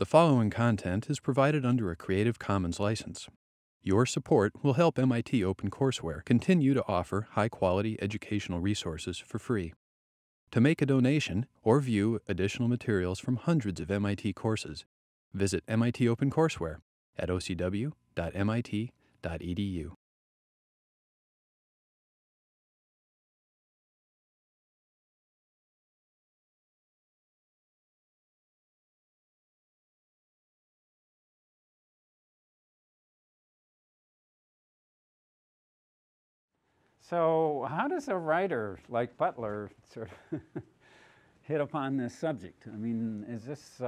The following content is provided under a Creative Commons license. Your support will help MIT OpenCourseWare continue to offer high-quality educational resources for free. To make a donation or view additional materials from hundreds of MIT courses, visit MIT OpenCourseWare at ocw.mit.edu. So how does a writer like Butler sort of hit upon this subject? I mean, is this,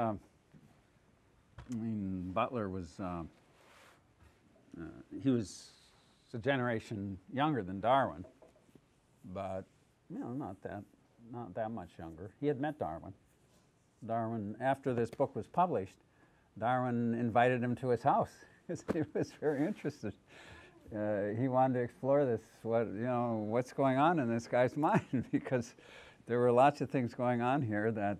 Butler was, he was a generation younger than Darwin, but, you know, not that much younger. He had met Darwin. Darwin, after this book was published, Darwin invited him to his house because he was very interested. He wanted to explore this, what's going on in this guy's mind, because there were lots of things going on here that,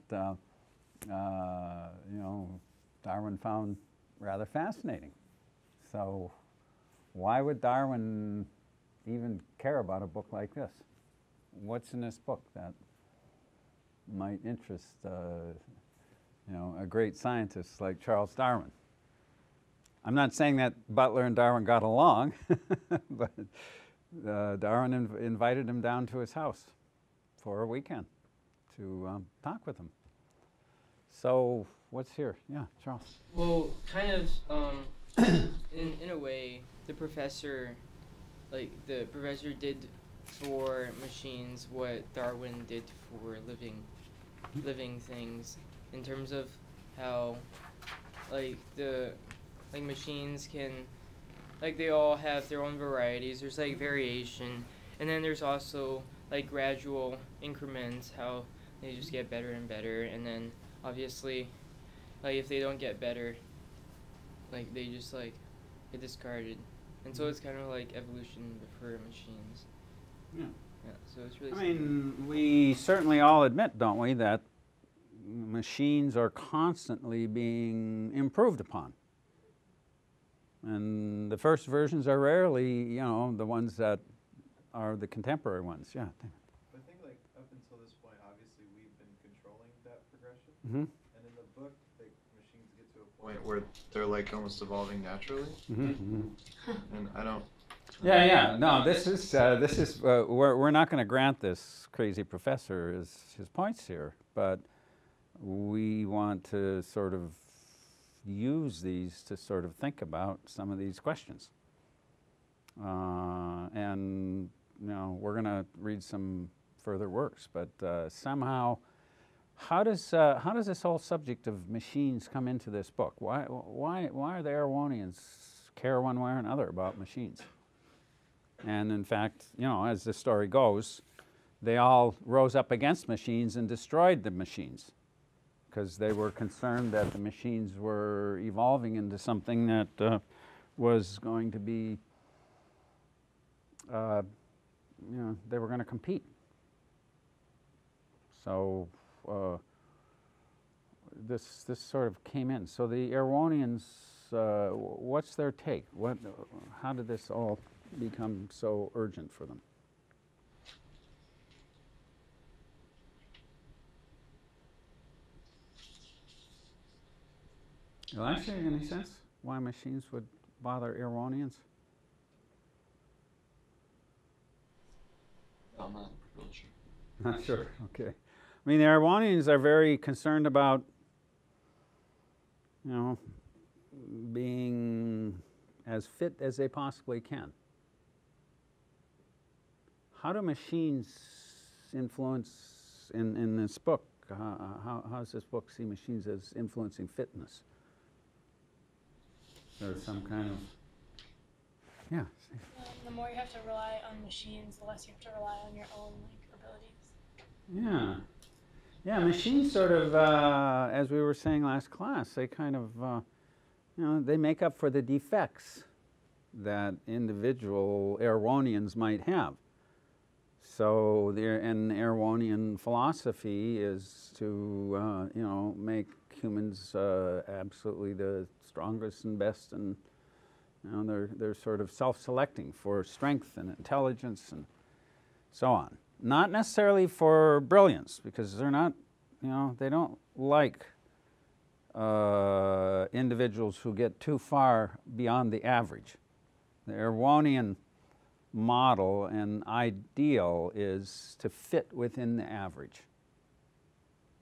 Darwin found rather fascinating. So why would Darwin even care about a book like this? What's in this book that might interest, a great scientist like Charles Darwin? I'm not saying that Butler and Darwin got along, but Darwin invited him down to his house for a weekend to talk with him. So what's here? Yeah, Charles. Well, kind of, in a way, the professor did for machines what Darwin did for living things, in terms of how, machines can, they all have their own varieties. There's variation, and then there's also gradual increments, how they just get better and better, and then obviously if they don't get better, they just get discarded. And so it's kind of like evolution for machines. Yeah. Yeah, so it's really I mean, we certainly all admit, don't we, that machines are constantly being improved upon. And the first versions are rarely, the ones that are the contemporary ones. Yeah. I think up until this point, obviously, we've been controlling that progression. Mm-hmm. And in the book, machines get to a point where they're almost evolving naturally. Mm-hmm. And I don't. Yeah. No, this is we're not going to grant this crazy professor his points here, but we want to sort of use these to sort of think about some of these questions. And we're going to read some further works, but somehow, how does this whole subject of machines come into this book? Why are the Erewhonians care one way or another about machines? And in fact, as the story goes, they all rose up against machines and destroyed the machines, because they were concerned that the machines were evolving into something that was going to be, they were going to compete. So this sort of came in. So the Erewhonians, what's their take? How did this all become so urgent for them? Elisha, any sense why machines would bother Erewhonians? I'm not really sure. Not sure, okay. I mean, the Erewhonians are very concerned about, being as fit as they possibly can. How do machines influence, in this book, how does this book see machines as influencing fitness? There's some kind of, yeah. The more you have to rely on machines, the less you have to rely on your own abilities. Yeah, machines sort of, as we were saying last class, they kind of, they make up for the defects that individual Erewhonians might have. So, an Erewhonian philosophy is to, make humans absolutely the strongest and best, and they're sort of self-selecting for strength and intelligence and so on. Not necessarily for brilliance, because they're not, they don't like individuals who get too far beyond the average. The Erewhonian model and ideal is to fit within the average,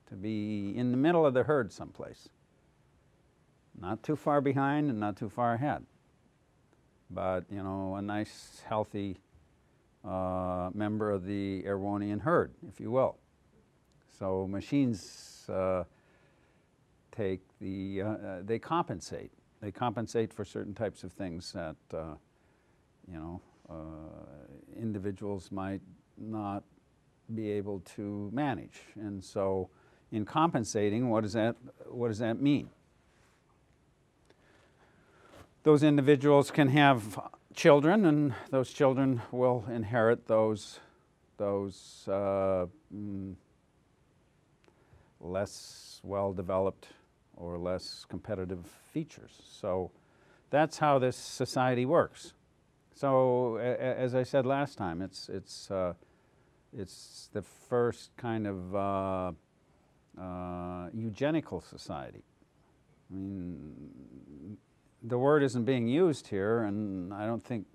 to be in the middle of the herd someplace. Not too far behind and not too far ahead, but a nice, healthy member of the Erewhonian herd, if you will. So machines they compensate. They compensate for certain types of things that individuals might not be able to manage. And so in compensating, what does that mean? Those individuals can have children, and those children will inherit those less well-developed or less competitive features. So that's how this society works. So as I said last time, it's the first kind of eugenical society. I mean, the word isn't being used here, and I don't think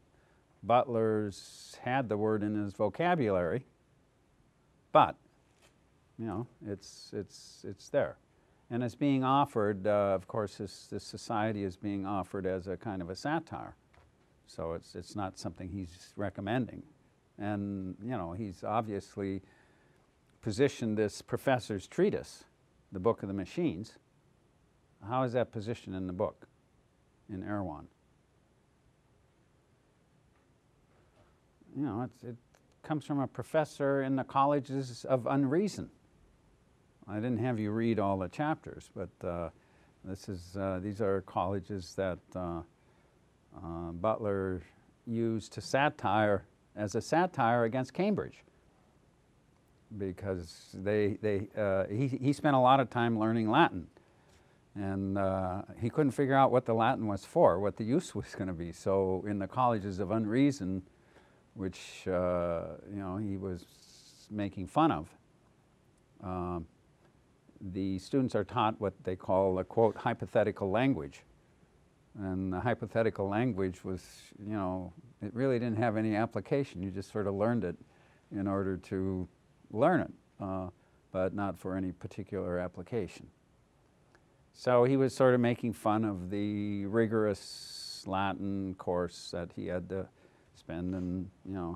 Butler's had the word in his vocabulary, but it's there. And it's being offered, of course, this society is being offered as a kind of a satire. So it's not something he's recommending. And, he's obviously positioned this professor's treatise, the Book of the Machines. How is that positioned in the book, in Erewhon? It comes from a professor in the colleges of unreason. I didn't have you read all the chapters, but these are colleges that Butler used to satire, as a satire against Cambridge, because he spent a lot of time learning Latin, and he couldn't figure out what the Latin was for, what the use was going to be. So in the colleges of unreason, which he was making fun of, the students are taught what they call a, quote, hypothetical language. And the hypothetical language was, it really didn't have any application. You just sort of learned it in order to learn it, but not for any particular application. So he was sort of making fun of the rigorous Latin course that he had to spend, and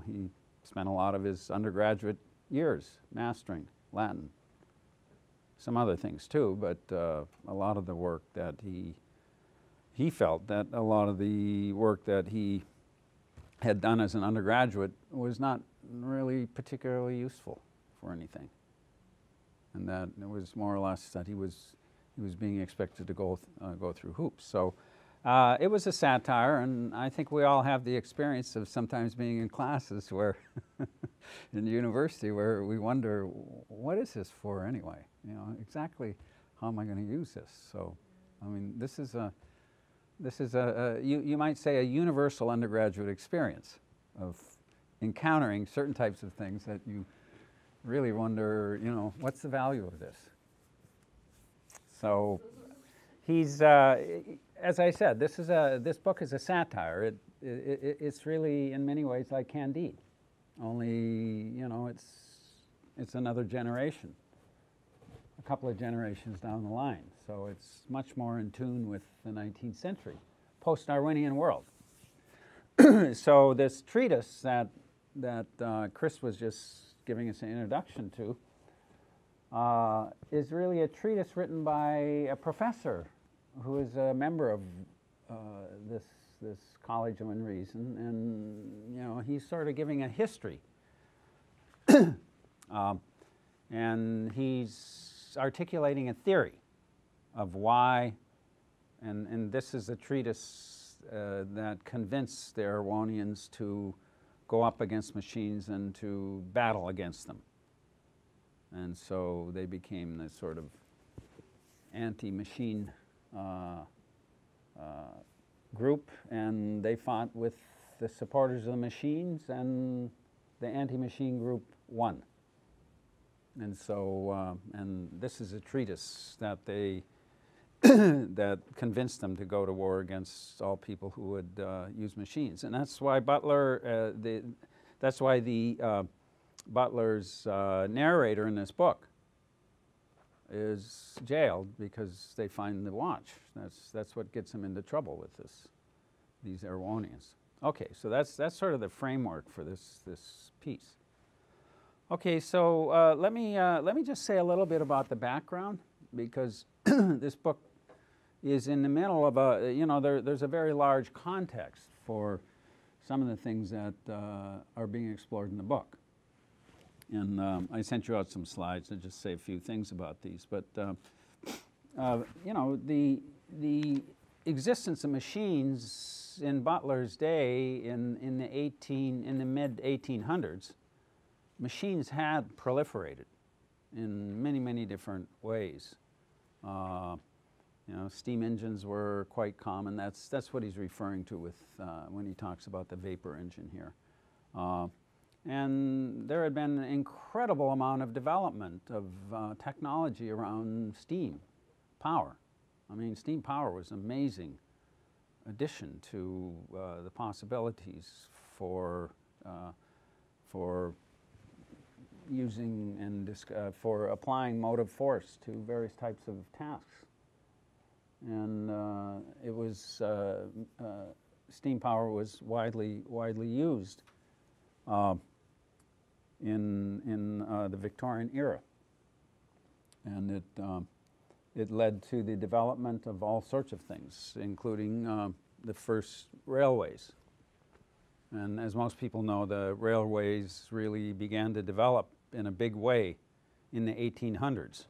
he spent a lot of his undergraduate years mastering Latin. Some other things too, but a lot of the work that he felt that a lot of the work that he had done as an undergraduate was not really particularly useful for anything, and that it was more or less that he was being expected to go through hoops. So it was a satire, and I think we all have the experience of sometimes being in classes where in university where we wonder, what is this for anyway? Exactly how am I going to use this? So, I mean, this is a you might say a universal undergraduate experience of encountering certain types of things that you really wonder, what's the value of this? So he's, as I said, this book is a satire. It's really in many ways like Candide, only it's another generation, a couple of generations down the line. So it's much more in tune with the 19th century, post-Darwinian world. So this treatise that Chris was just giving us an introduction to is really a treatise written by a professor who is a member of this College of Unreason, and he's sort of giving a history, and he's articulating a theory of why, and this is a treatise that convinced the Erewhonians to go up against machines and to battle against them. And so they became this sort of anti-machine group, and they fought with the supporters of the machines, and the anti-machine group won. And so, and this is a treatise that they that convinced them to go to war against all people who would use machines, and that's why Butler, that's why the Butler's narrator in this book is jailed, because they find the watch. That's what gets him into trouble with these Erewhonians. Okay, so that's sort of the framework for this piece. Okay, so let me just say a little bit about the background, because this book is in the middle of a, there's a very large context for some of the things that are being explored in the book. And I sent you out some slides to just say a few things about these. But the existence of machines in Butler's day, in the mid 1800s, machines had proliferated in many different ways. Steam engines were quite common. That's what he's referring to with when he talks about the vapor engine here. And there had been an incredible amount of development of technology around steam power. I mean, steam power was an amazing addition to the possibilities for using and for applying motive force to various types of tasks. And it was steam power was widely used in the Victorian era, and it led to the development of all sorts of things, including the first railways. And as most people know, the railways really began to develop in a big way in the 1800s,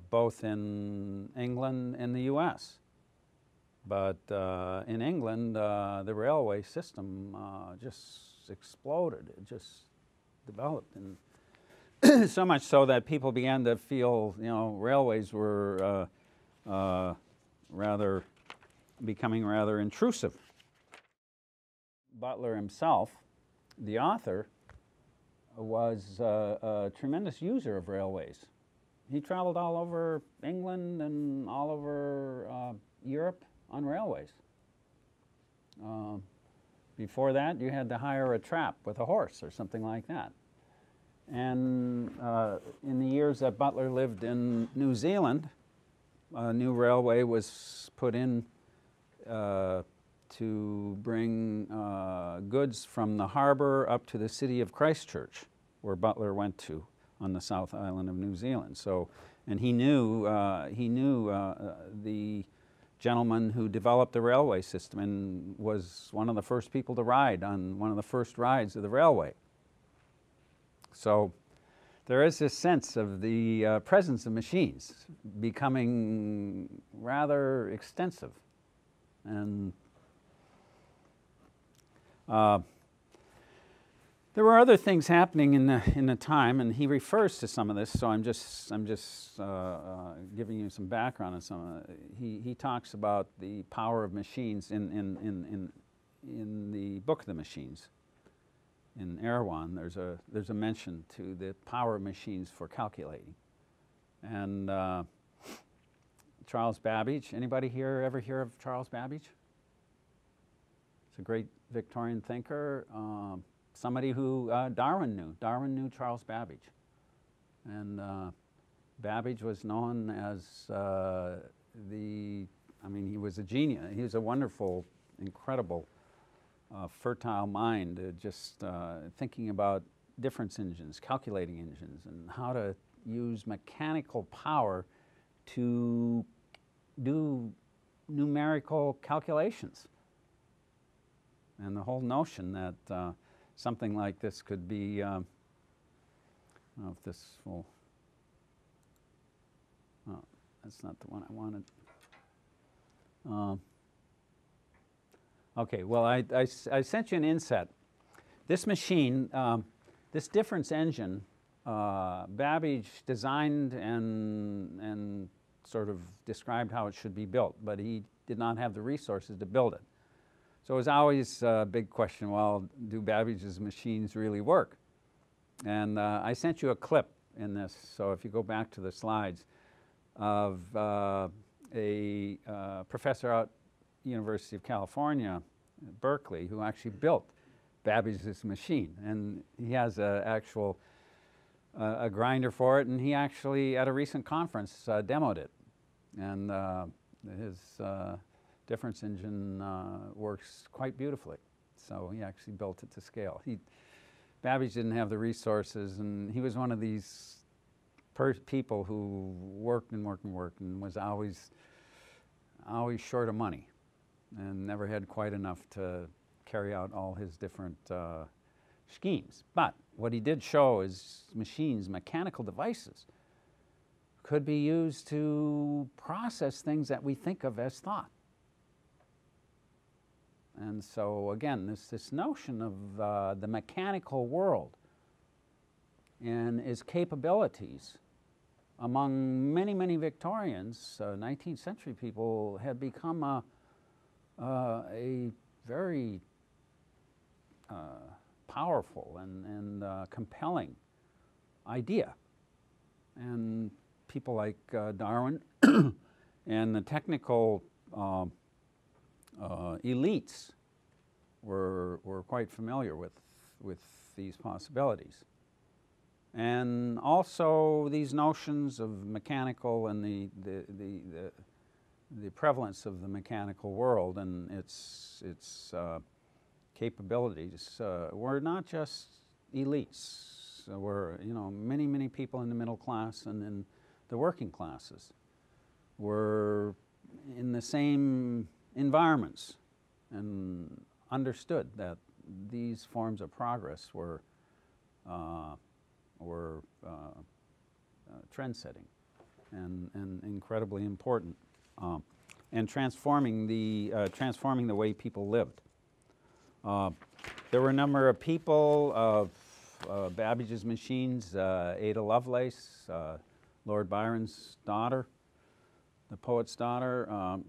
both in England and the US. But in England, the railway system just exploded. It just developed, and so much so that people began to feel, railways were becoming rather intrusive. Butler himself, the author, was a tremendous user of railways. He traveled all over England and all over Europe on railways. Before that, you had to hire a trap with a horse or something like that. And in the years that Butler lived in New Zealand, a new railway was put in to bring goods from the harbor up to the city of Christchurch, where Butler went to on the South Island of New Zealand. So, and he knew the gentleman who developed the railway system and was one of the first people to ride on one of the first rides of the railway. So there is this sense of the presence of machines becoming rather extensive. And there were other things happening in the time, and he refers to some of this. So I'm just giving you some background on some of it. He talks about the power of machines in the Book of the Machines. In Erewhon, there's a mention to the power of machines for calculating. And Charles Babbage. Anybody here ever hear of Charles Babbage? He's a great Victorian thinker. Somebody who Darwin knew. Darwin knew Charles Babbage. And Babbage was known as he was a genius. He was a wonderful, incredible, fertile mind, just thinking about difference engines, calculating engines, and how to use mechanical power to do numerical calculations. And the whole notion that something like this could be, I don't know if this will, oh, that's not the one I wanted. Okay, well, I sent you an inset. This machine, this difference engine Babbage designed and sort of described how it should be built, but he did not have the resources to build it. So it was always a big question, well, do Babbage's machines really work? And I sent you a clip in this, so if you go back to the slides, of a professor out University of California, Berkeley, who actually built Babbage's machine. And he has a grinder for it, and he actually, at a recent conference, demoed it. And his difference engine works quite beautifully. So he actually built it to scale. Babbage didn't have the resources, and he was one of these people who worked and worked and worked and was always short of money and never had quite enough to carry out all his different schemes. But what he did show is machines, mechanical devices, could be used to process things that we think of as thought. And so again, this notion of the mechanical world and its capabilities among many, many Victorians, 19th century people, had become a very powerful and compelling idea. And people like Darwin and the technical elites were quite familiar with these possibilities. And also these notions of mechanical and the prevalence of the mechanical world and its capabilities were not just elites. Were, you know, many people in the middle class and in the working classes were in the same environments and understood that these forms of progress were trend-setting and incredibly important, and transforming the way people lived. There were a number of people, Babbage's machines, Ada Lovelace, Lord Byron's daughter, the poet's daughter.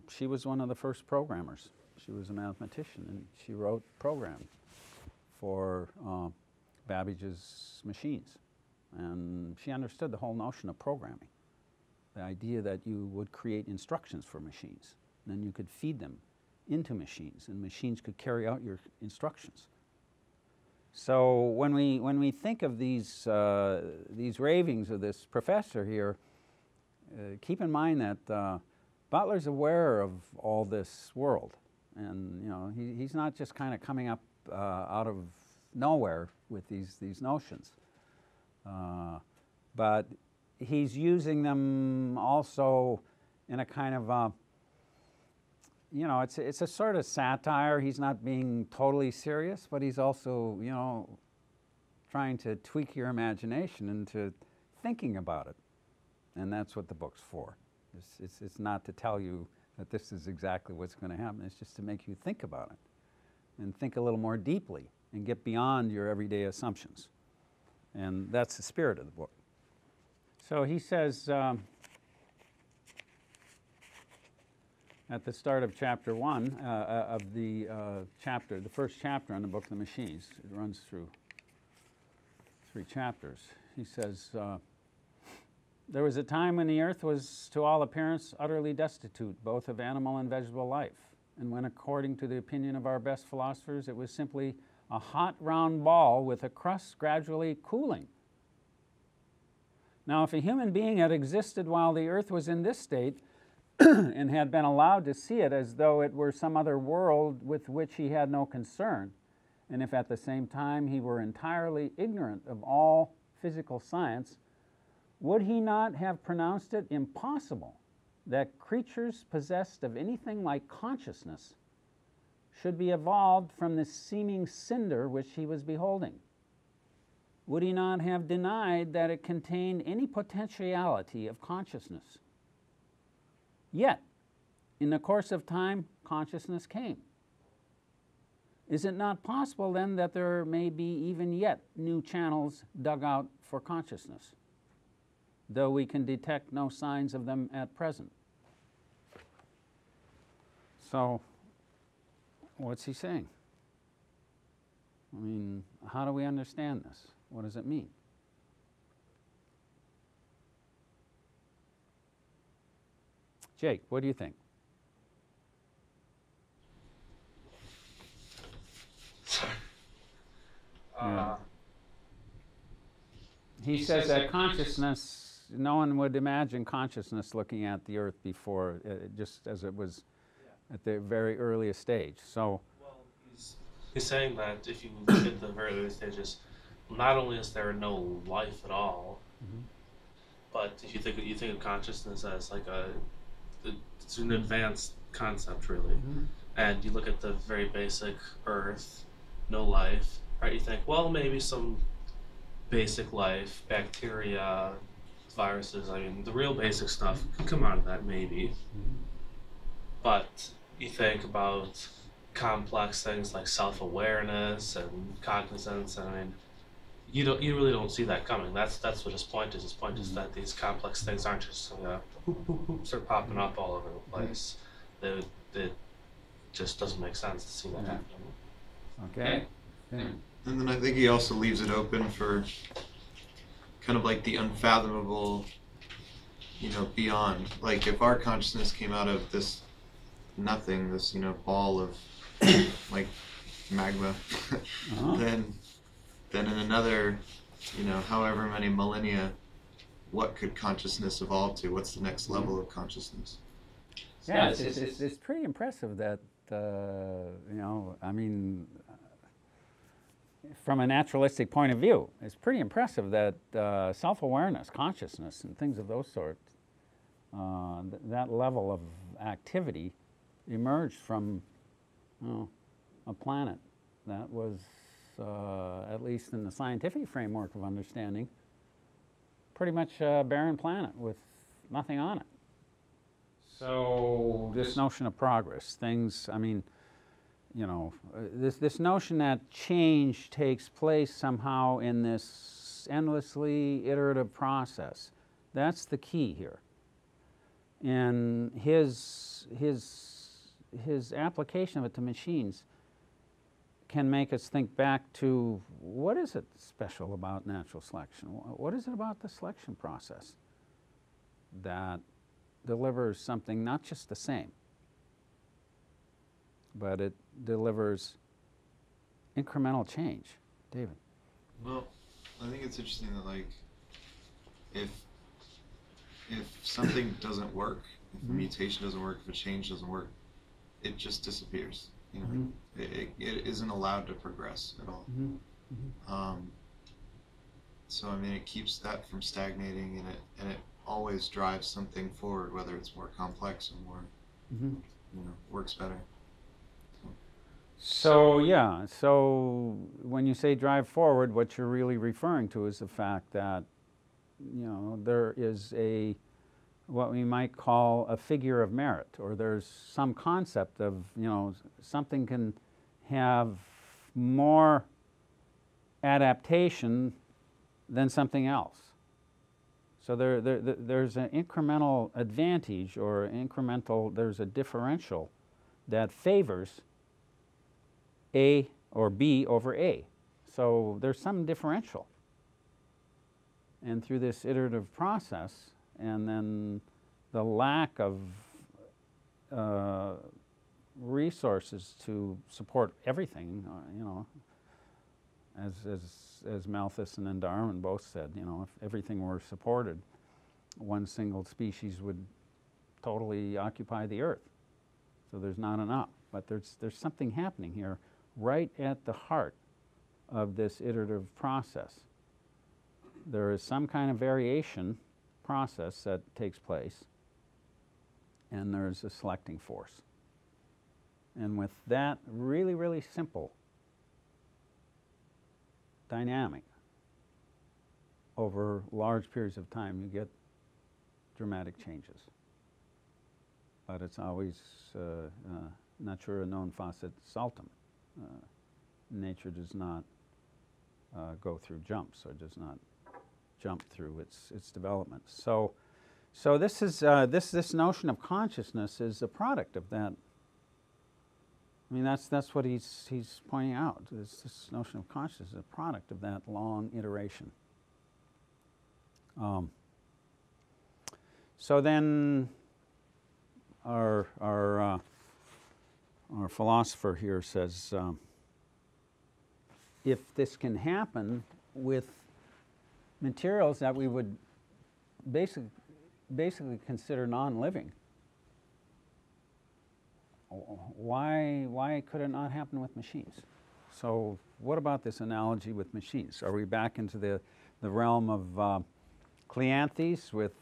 She was one of the first programmers. She was a mathematician, and she wrote programs for Babbage's machines. And she understood the whole notion of programming, the idea that you would create instructions for machines, and then you could feed them into machines, and machines could carry out your instructions. So when we think of these ravings of this professor here, keep in mind that Butler's aware of all this world, and you know he's not just kind of coming up out of nowhere with these notions, but he's using them also in a kind of you know, it's a sort of satire. He's not being totally serious, but he's also, you know, trying to tweak your imagination into thinking about it. And that's what the book's for. It's not to tell you that this is exactly what's going to happen. It's just to make you think about it and think a little more deeply and get beyond your everyday assumptions. And that's the spirit of the book. So he says, at the start of chapter 1 of the first chapter on the Book of the Machines, it runs through 3 chapters. He says, there was a time when the earth was, to all appearance, utterly destitute, both of animal and vegetable life, and when, according to the opinion of our best philosophers, it was simply a hot round ball with a crust gradually cooling. Now, if a human being had existed while the earth was in this state, and had been allowed to see it as though it were some other world with which he had no concern, and if at the same time he were entirely ignorant of all physical science, would he not have pronounced it impossible that creatures possessed of anything like consciousness should be evolved from the seeming cinder which he was beholding? Would he not have denied that it contained any potentiality of consciousness? Yet, in the course of time, consciousness came. is it not possible then that there may be even yet new channels dug out for consciousness, though we can detect no signs of them at present? So, what's he saying? I mean, how do we understand this? What does it mean? Jake, what do you think? He says that consciousness, no one would imagine consciousness looking at the earth before, just as it was at the very earliest stage. So, well, he's saying that if you look at the very early stages, not only is there no life at all, but if you think of consciousness as like it's an advanced concept really, and you look at the very basic Earth, no life, right? You think, well, maybe some basic life, bacteria, viruses. I mean, the real basic stuff could come out of that maybe. But you think about complex things like self-awareness and cognizance, and I mean, you really don't see that coming. That's what his point is. His point is that these complex things aren't just start popping up all over the place. It just doesn't make sense to see that happening. okay. And then I think he also leaves it open for kind of like the unfathomable, beyond. Like if our consciousness came out of this nothing, this, ball of like magma, then in another, however many millennia, what could consciousness evolve to? What's the next level of consciousness? Yeah, it's pretty impressive that, I mean, from a naturalistic point of view, it's pretty impressive that self-awareness, consciousness, and things of those sorts, that level of activity emerged from a planet that was, at least in the scientific framework of understanding, pretty much a barren planet with nothing on it. So this notion of progress, things, I mean, this notion that change takes place somehow in this endlessly iterative process, that's the key here. And his application of it to machines can make us think back to what is it special about natural selection? What is it about the selection process that delivers something not just the same, but it delivers incremental change? David? Well, I think it's interesting that like if something doesn't work, if a mutation doesn't work, if a change doesn't work, it just disappears. It isn't allowed to progress at all. So I mean, it keeps that from stagnating, and it always drives something forward, whether it's more complex or more, works better. So yeah, so when you say drive forward, what you're really referring to is the fact that, there is what we might call a figure of merit, or there's some concept of, something can have more adaptation than something else. So there's an incremental advantage, or there's a differential that favors A or B over A. So there's some differential. And through this iterative process, and then the lack of resources to support everything, as Malthus and then Darwin both said, if everything were supported, one single species would totally occupy the earth. So there's not enough. But there's something happening here right at the heart of this iterative process. There is some kind of variation process that takes place, and there's a selecting force. And with that really, really simple dynamic over large periods of time, you get dramatic changes. But it's always natura non facit saltum. nature does not go through jumps, or does not jump through its development. So this is this notion of consciousness is a product of that. I mean, that's what he's pointing out. This notion of consciousness is a product of that long iteration. So then, our philosopher here says, if this can happen with materials that we would basically consider non-living, why could it not happen with machines? So what about this analogy with machines? Are we back into the realm of Cleanthes with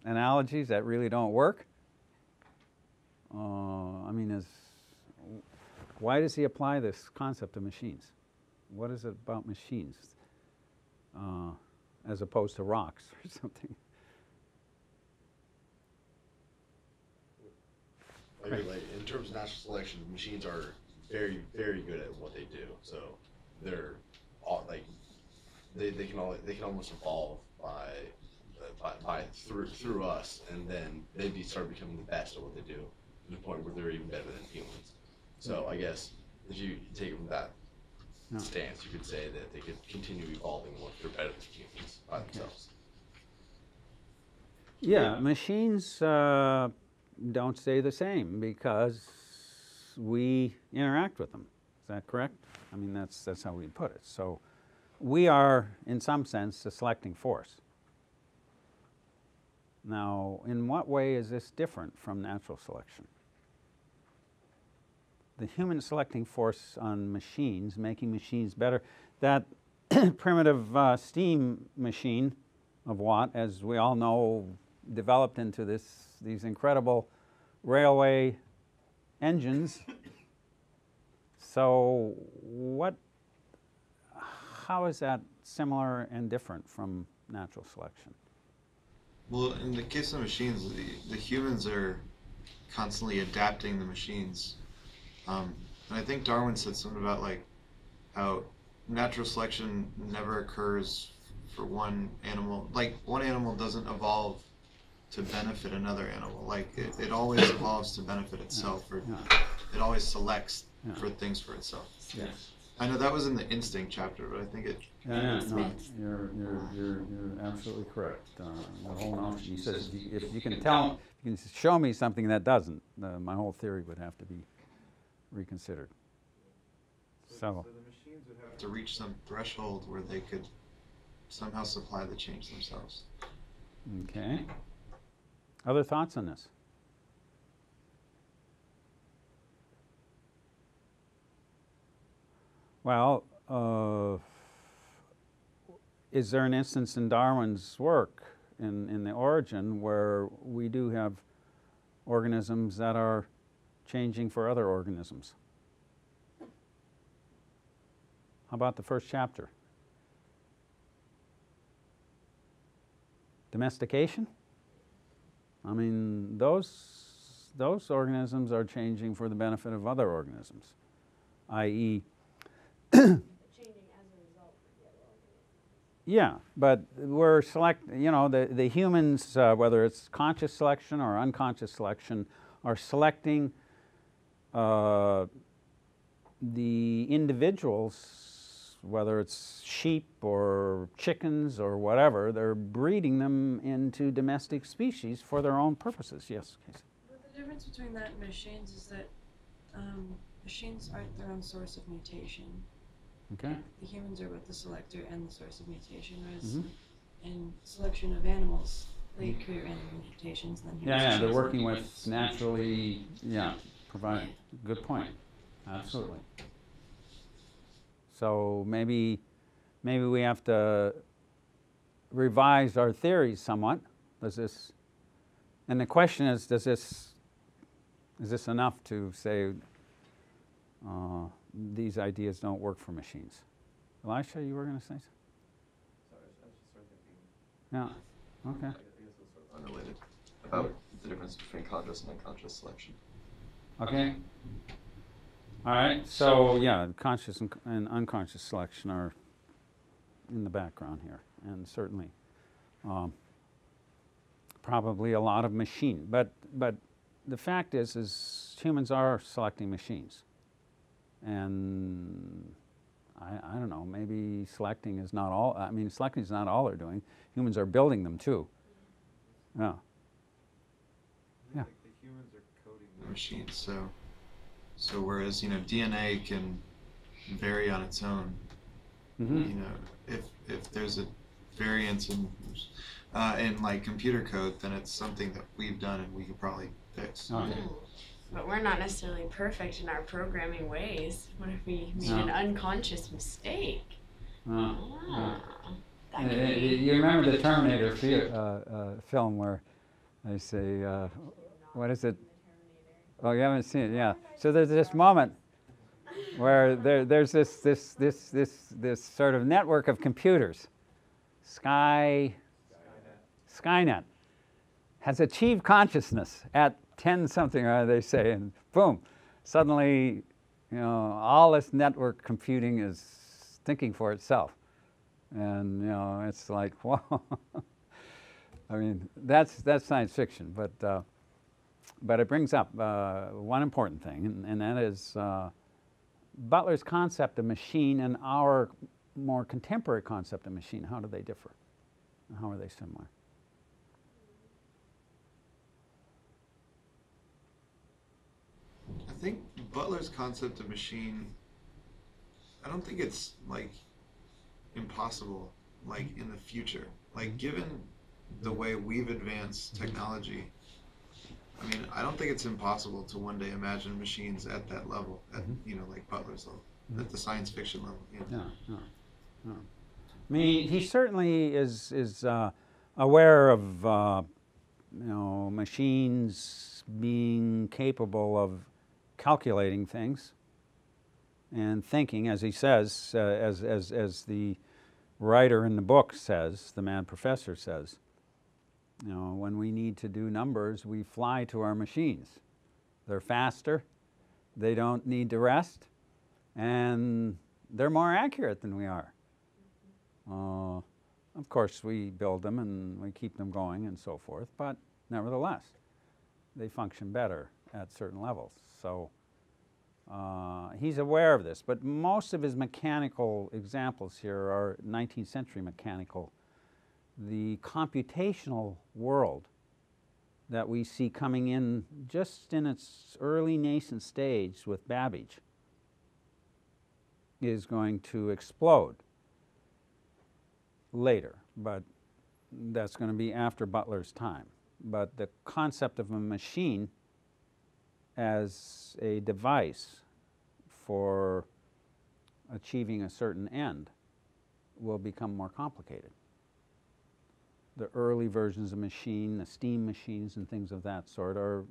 analogies that really don't work? I mean, why does he apply this concept of machines? What is it about machines as opposed to rocks or something? Like, in terms of natural selection, machines are very, very good at what they do. So they're like they can almost evolve by through us, and then they start becoming the best at what they do, to the point where they're even better than humans. So I guess if you take it from that stance, you could say that they could continue evolving and they're better than humans by themselves. Yeah, machines don't stay the same because we interact with them. Is that correct? I mean, that's how we put it. So we are, in some sense, a selecting force. Now, in what way is this different from natural selection? The human selecting force on machines, making machines better, that primitive steam machine of Watt, as we all know, developed into these incredible railway engines. So how is that similar and different from natural selection? Well, in the case of machines, the humans are constantly adapting the machines. And I think Darwin said something about like how natural selection never occurs for one animal. Like one animal doesn't evolve to benefit another animal. Like it always evolves to benefit itself, or it always selects for things for itself. Yes. I know that was in the instinct chapter, but I think it. No, you're absolutely correct. The whole notion. He says if you can show me something that doesn't, my whole theory would have to be reconsidered. So the machines would have to reach some threshold where they could somehow supply the change themselves. Okay. Other thoughts on this? Well, is there an instance in Darwin's work in the origin where we do have organisms that are changing for other organisms? How about the first chapter? Domestication? I mean, those organisms are changing for the benefit of other organisms, i.e. changing as a result of the other organisms. Yeah, but we're the humans, whether it's conscious selection or unconscious selection, are selecting the individuals, whether it's sheep or chickens or whatever, they're breeding them into domestic species for their own purposes. Yes, Casey? But the difference between that and machines is that machines aren't their own source of mutation. Okay. The humans are both the selector and the source of mutation, whereas in selection of animals, they create random mutations. Then Yeah, they're working with naturally, provide. Good point. Absolutely. So maybe we have to revise our theories somewhat. And the question is this enough to say these ideas don't work for machines? Elisha, you were going to say something? Sorry, I was just sort of thinking. Yeah. Okay. I guess it's sort of unrelated about the difference between conscious and unconscious selection. Okay. All right, so yeah, conscious and unconscious selection are in the background here, and certainly probably a lot of machine. But the fact is humans are selecting machines, and I don't know, maybe selecting is not all. I mean, selecting is not all they're doing. Humans are building them too. Yeah. Yeah. Like the humans are coding the machines, so whereas DNA can vary on its own, if there's a variance in like computer code, then it's something that we've done and we could probably fix. Okay. But we're not necessarily perfect in our programming ways. What if we made an unconscious mistake? You remember the Terminator film where they say, what is it? Oh, you haven't seen it, yeah. So there's this moment where there's this sort of network of computers. Skynet has achieved consciousness at 10 something, they say, and boom, suddenly, all this network computing is thinking for itself. And, it's like, whoa. I mean, that's science fiction, but it brings up one important thing, and that is Butler's concept of machine and our more contemporary concept of machine. How do they differ? How are they similar? I think Butler's concept of machine, I don't think it's like impossible, like in the future. Like given the way we've advanced technology, I mean, I don't think it's impossible to one day imagine machines at that level, at like Butler's level, at the science fiction level. Yeah. I mean, he certainly is aware of machines being capable of calculating things and thinking, as he says, as the writer in the book says, the mad professor says. When we need to do numbers, we fly to our machines. They're faster, they don't need to rest, and they're more accurate than we are. Of course, we build them and we keep them going and so forth, but nevertheless, they function better at certain levels. So he's aware of this, but most of his mechanical examples here are 19th century mechanical. The computational world that we see coming in just in its early nascent stage with Babbage is going to explode later, but that's going to be after Butler's time. But the concept of a machine as a device for achieving a certain end will become more complicated. The early versions of machine, the steam machines and things of that sort are,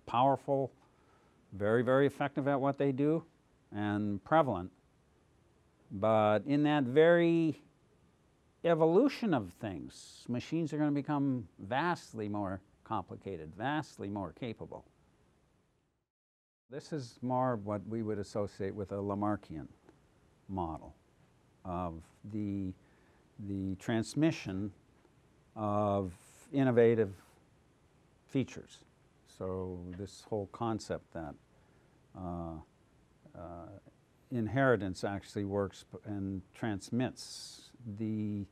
powerful, very, very effective at what they do and prevalent. But in that very evolution of things, machines are going to become vastly more complicated, vastly more capable. This is more what we would associate with a Lamarckian model of the transmission of innovative features. So this whole concept that inheritance actually works and transmits the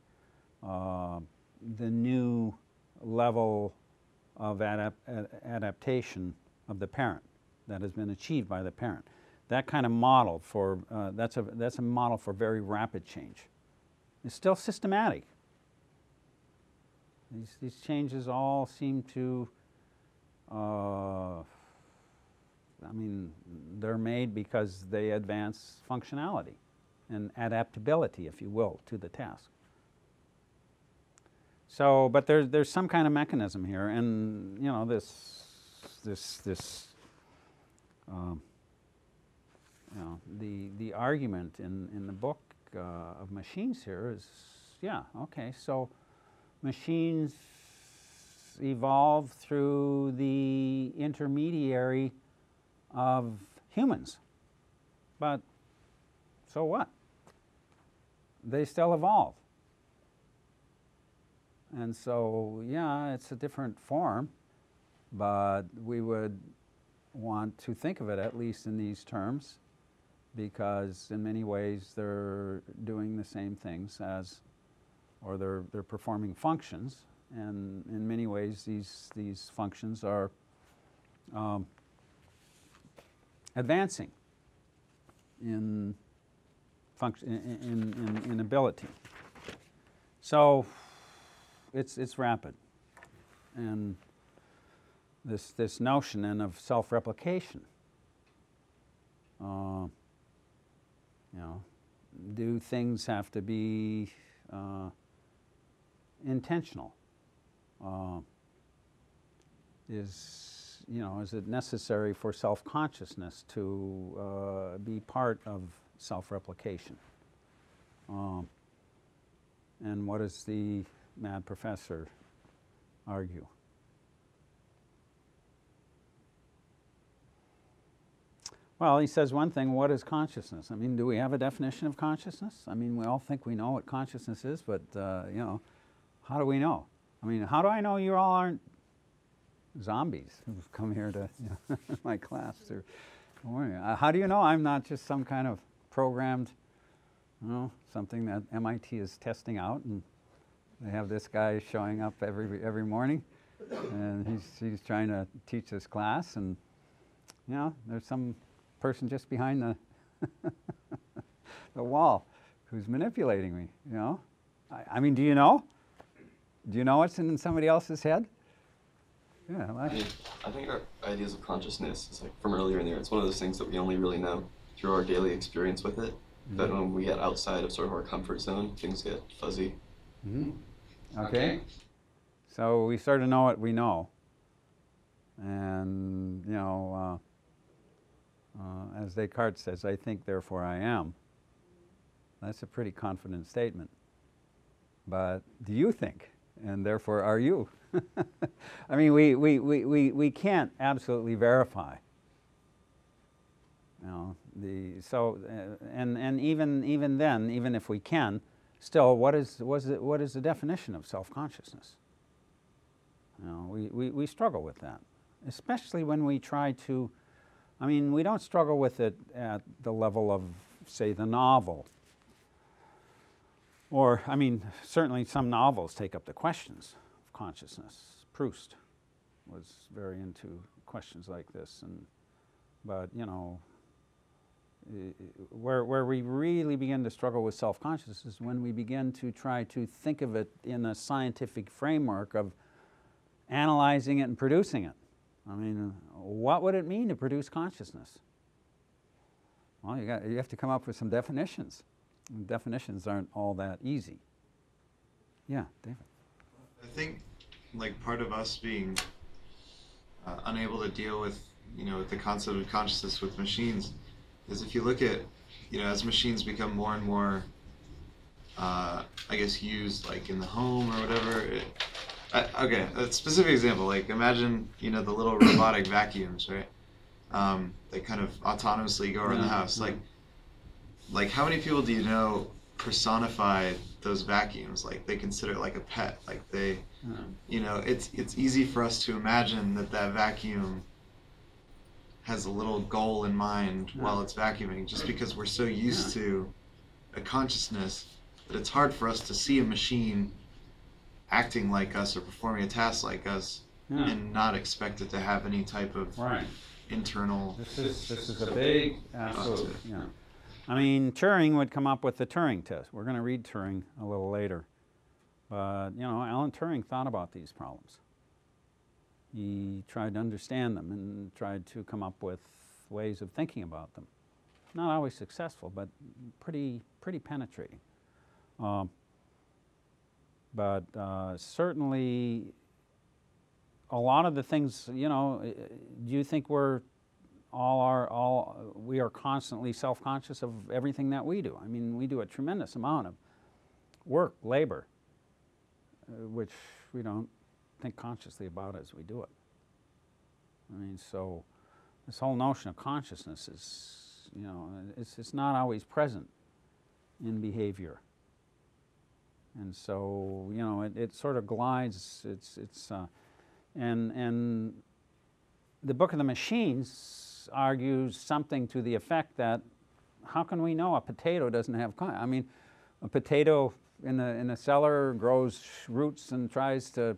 new level of adaptation of the parent that has been achieved by the parent. That kind of model for that's a model for very rapid change. It's still systematic. These changes all seem to, they're made because they advance functionality and adaptability, if you will, to the task. So, but there's some kind of mechanism here, and the argument in the book of machines here is, so machines evolve through the intermediary of humans. but so what? They still evolve. And so, yeah, it's a different form, but we would want to think of it at least in these terms, because in many ways they're doing the same things as, or they're performing functions, and in many ways these functions are advancing in in ability. So it's rapid, and this notion then of self-replication. You know, do things have to be intentional? Is it necessary for self-consciousness to be part of self-replication? And what does the mad professor argue? Well, he says one thing, what is consciousness? I mean, do we have a definition of consciousness? I mean, we all think we know what consciousness is, but, how do we know? I mean, how do I know you all aren't zombies who've come here to my class? How do you know I'm not just some kind of programmed, something that MIT is testing out, and they have this guy showing up every morning, and he's trying to teach this class, and there's some person just behind the wall who's manipulating me. I mean, do you know? Do you know what's in somebody else's head? Yeah. I think our ideas of consciousness is like from earlier in there. It's one of those things that we only really know through our daily experience with it. Mm-hmm. But when we get outside of sort of our comfort zone, things get fuzzy. Mm-hmm. Okay. So we sort of know what we know, and as Descartes says, "I think, therefore I am." That's a pretty confident statement. But do you think, and therefore are you? I mean, we can't absolutely verify. And even then, even if we can, still, what is the definition of self-consciousness? We struggle with that, especially when we try to. I mean, we don't struggle with it at the level of, say, the novel. Or, I mean, certainly some novels take up the questions of consciousness. Proust was very into questions like this, but where we really begin to struggle with self-consciousness is when we begin to try to think of it in a scientific framework of analyzing it and producing it. I mean, what would it mean to produce consciousness? Well, you have to come up with some definitions. And definitions aren't all that easy. Yeah, David. I think, like, part of us being unable to deal with, with the concept of consciousness with machines is if you look at, as machines become more and more, I guess, used, like, in the home or whatever. Okay, a specific example, like, imagine, the little robotic vacuums, right? They kind of autonomously go around the house. Like, how many people do you know personify those vacuums? Like, they consider it like a pet. Like, they, it's easy for us to imagine that vacuum has a little goal in mind while it's vacuuming, just because we're so used to a consciousness that it's hard for us to see a machine acting like us or performing a task like us and not expect it to have any type of internal. This is a big absolute. Yeah. I mean, Turing would come up with the Turing test. We're going to read Turing a little later. But, Alan Turing thought about these problems. He tried to understand them and tried to come up with ways of thinking about them. Not always successful, but pretty penetrating. But certainly, a lot of the things, do you think we are constantly self-conscious of everything that we do? I mean, we do a tremendous amount of work, labor, which we don't think consciously about as we do it. I mean, so this whole notion of consciousness is you know, it's not always present in behavior. And so, you know, it sort of glides, and the Book of the Machines argues something to the effect that, how can we know a potato doesn't have I mean, a potato in the cellar grows roots and tries to,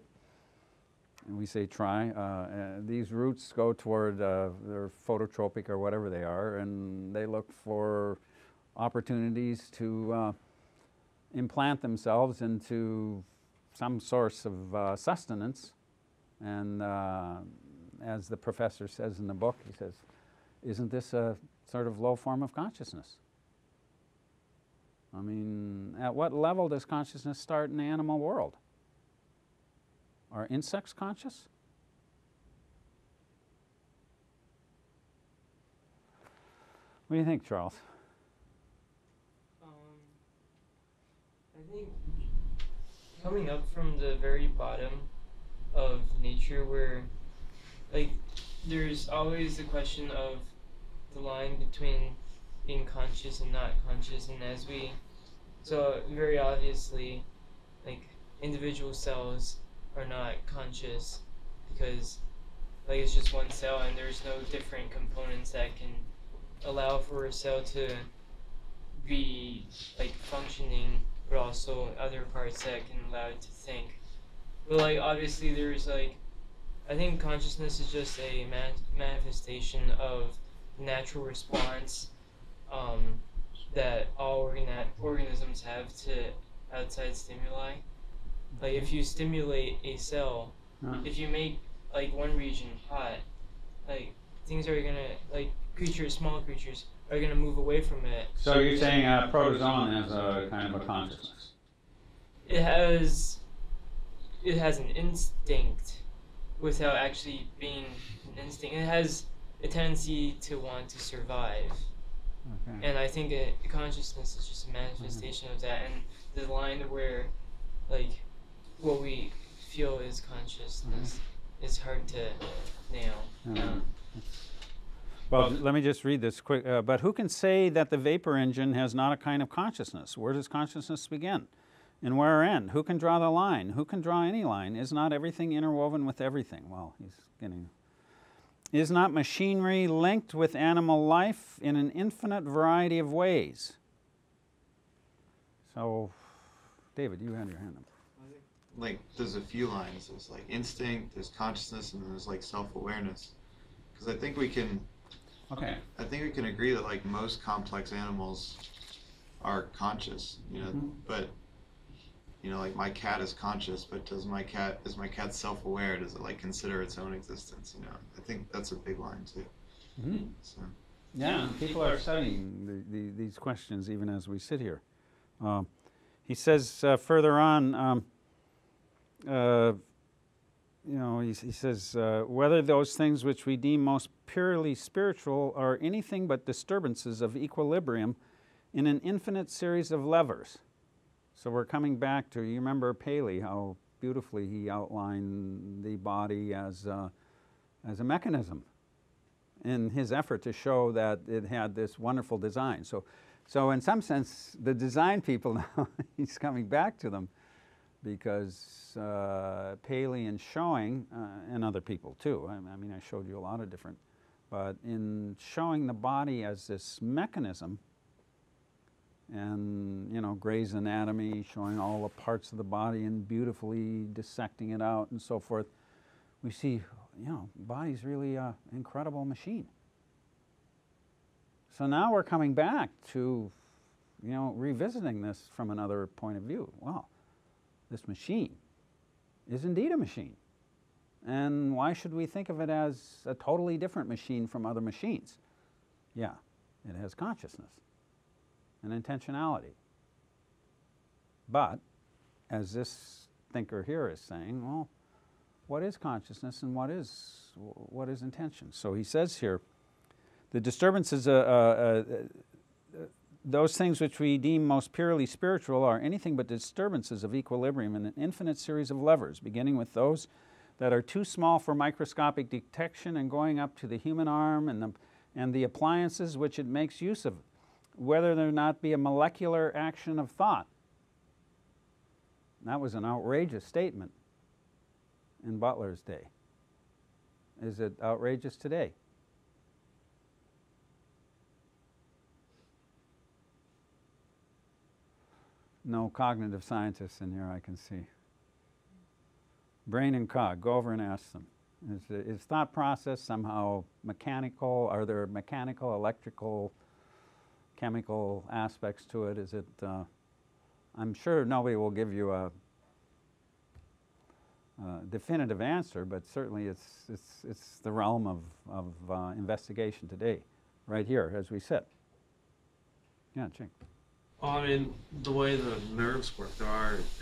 and we say try, these roots go toward, they're phototropic or whatever they are, and they look for opportunities to implant themselves into some source of sustenance. And as the professor says in the book, he says, isn't this a sort of low form of consciousness? I mean, at what level does consciousness start in the animal world? Are insects conscious? What do you think, Charles? I think coming up from the very bottom of nature, where like there's always the question of the line between being conscious and not conscious, and as we, so very obviously, like individual cells are not conscious because like it's just one cell and there's no different components that can allow for a cell to be like functioning, but also other parts that can allow it to think. But like obviously there's like, I think consciousness is just a manifestation of the natural response that all organisms have to outside stimuli. Like if you stimulate a cell, if you make like one region hot, like things are gonna, like creatures, small creatures, are gonna move away from it. So you're saying a protozoan has a kind of a consciousness? It has an instinct without actually being an instinct. It has a tendency to want to survive. Okay. And I think consciousness is just a manifestation of that. And the line where, like, what we feel is consciousness is hard to nail. Well, let me just read this quick. But who can say that the vapor engine has not a kind of consciousness? Where does consciousness begin? And where end? Who can draw the line? Who can draw any line? Is not everything interwoven with everything? Well, he's getting... Is not machinery linked with animal life in an infinite variety of ways? So, David, you had your hand up. Like, there's a few lines. There's like instinct, there's consciousness, and then there's like self-awareness. Because I think we can... Okay. I think we can agree that like most complex animals are conscious, you know, but you know, like my cat is conscious, but is my cat self-aware? Does it like consider its own existence? You know, I think that's a big line too. So. Yeah, people are studying these questions even as we sit here. He says further on, you know, he says, whether those things which we deem most purely spiritual are anything but disturbances of equilibrium in an infinite series of levers. So we're coming back to, you remember Paley, how beautifully he outlined the body as a mechanism in his effort to show that it had this wonderful design. So in some sense, the design people now, he's coming back to them, because Paley in showing, and other people too, I mean I showed you a lot of different, but in showing the body as this mechanism, and you know, Gray's Anatomy, showing all the parts of the body and beautifully dissecting it out and so forth, we see, you know, body's really an incredible machine. So now we're coming back to, you know, revisiting this from another point of view. Well, this machine is indeed a machine. And why should we think of it as a totally different machine from other machines? Yeah, it has consciousness and intentionality. But, as this thinker here is saying, well, what is consciousness and what is intention? So he says here, the disturbances, those things which we deem most purely spiritual are anything but disturbances of equilibrium in an infinite series of levers, beginning with those that are too small for microscopic detection and going up to the human arm and and the appliances which it makes use of, whether there not be a molecular action of thought. That was an outrageous statement in Butler's day. Is it outrageous today? No cognitive scientists in here I can see. Brain and cog, go over and ask them. Is thought process somehow mechanical? Are there mechanical, electrical, chemical aspects to it? Is it, I'm sure nobody will give you a definitive answer, but certainly it's the realm of investigation today, right here as we sit. Yeah, Chink. Well, I mean, the way the nerves work,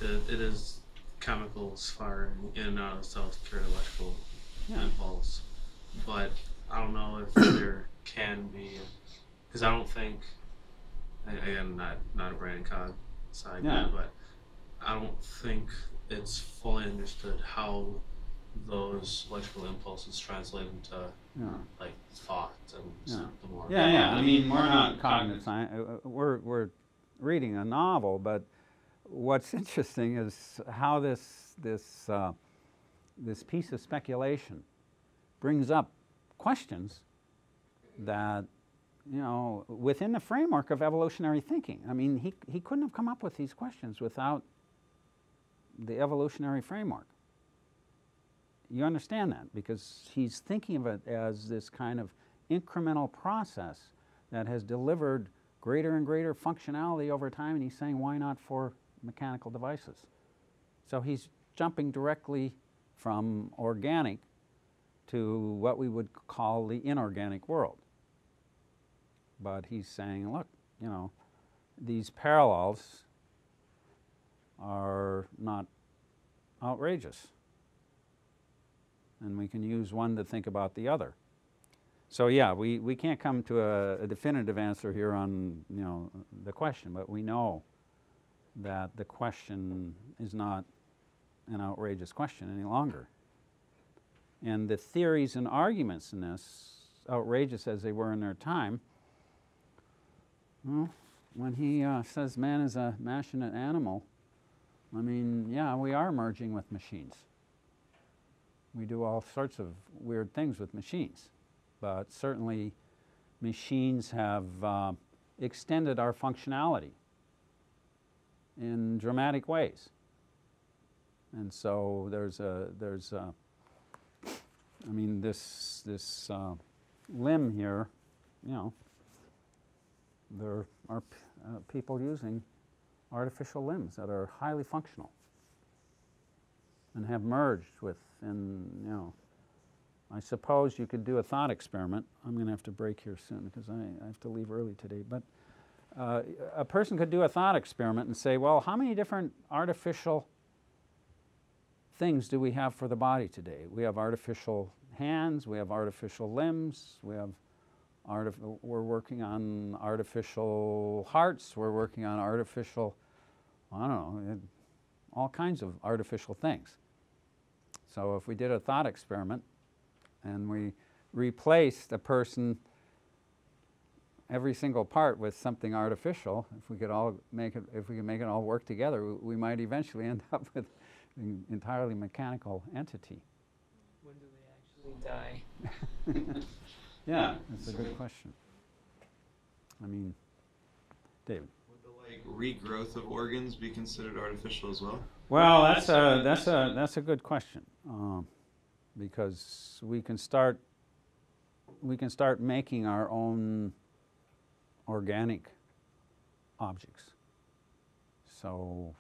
it is chemicals firing in and out of cells to carry electrical impulse. But I don't know if there can be, because I don't think, again, not a brain and cog side guy, but I don't think it's fully understood how those electrical impulses translate into like thought and the more. I mean, we're not cognitive science. We're reading a novel, but what's interesting is how this piece of speculation brings up questions that, you know, within the framework of evolutionary thinking. I mean, he couldn't have come up with these questions without the evolutionary framework. You understand that because he's thinking of it as this kind of incremental process that has delivered greater and greater functionality over time, and he's saying, why not for mechanical devices? So he's jumping directly from organic to what we would call the inorganic world. But he's saying, look, you know, these parallels are not outrageous. And we can use one to think about the other. So yeah, we can't come to a definitive answer here on, you know, the question, but we know that the question is not an outrageous question any longer. And the theories and arguments in this, outrageous as they were in their time, well, when he says man is a machinate animal, I mean, yeah, we are merging with machines. We do all sorts of weird things with machines. But certainly machines have extended our functionality in dramatic ways. And so I mean, this limb here, you know, there are people using artificial limbs that are highly functional and have merged with, and you know, I suppose you could do a thought experiment. I'm going to have to break here soon because I have to leave early today. But a person could do a thought experiment and say, well, how many different artificial things do we have for the body today? We have artificial hands, we have artificial limbs, we have we're working on artificial hearts, we're working on artificial, I don't know, all kinds of artificial things. So if we did a thought experiment and we replaced a person, every single part with something artificial, if we could make it all work together, we might eventually end up with an entirely mechanical entity. When do they actually die? Yeah, that's a good question. I mean, David. Would the regrowth of organs be considered artificial as well? Well, that's a good question, because we can start making our own organic objects. So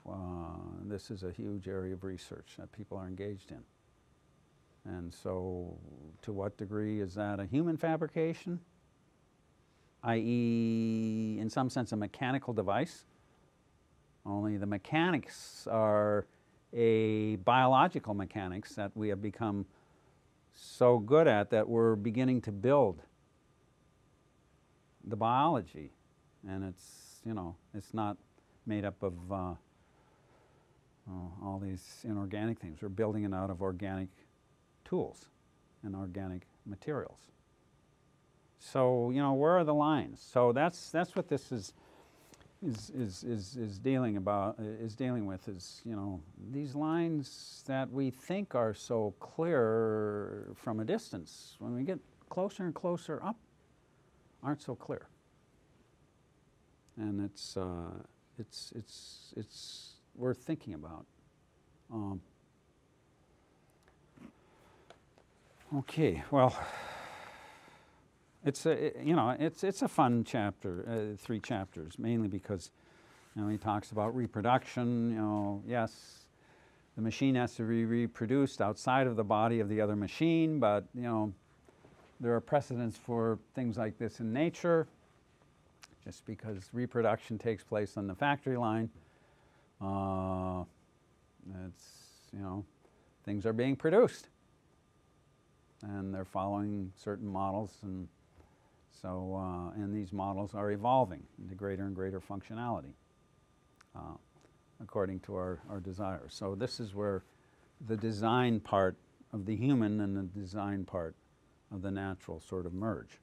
this is a huge area of research that people are engaged in. And so to what degree is that a human fabrication, i.e. in some sense a mechanical device? Only the mechanics are a biological mechanics that we have become so good at that we're beginning to build the biology. And it's, you know, it's not made up of all these inorganic things. We're building it out of organic tools and organic materials. So, you know, where are the lines? So that's what this is dealing with, is, you know, these lines that we think are so clear from a distance, when we get closer and closer up, aren't so clear. And it's worth thinking about. Okay, well, it's a fun chapter, 3 chapters, mainly because, you know, he talks about reproduction. You know, yes, the machine has to be reproduced outside of the body of the other machine, but, you know, there are precedents for things like this in nature. Just because reproduction takes place on the factory line, it's, you know, things are being produced, and they're following certain models, and so and these models are evolving into greater and greater functionality according to our desires. So this is where the design part of the human and the design part of the natural sort of merge.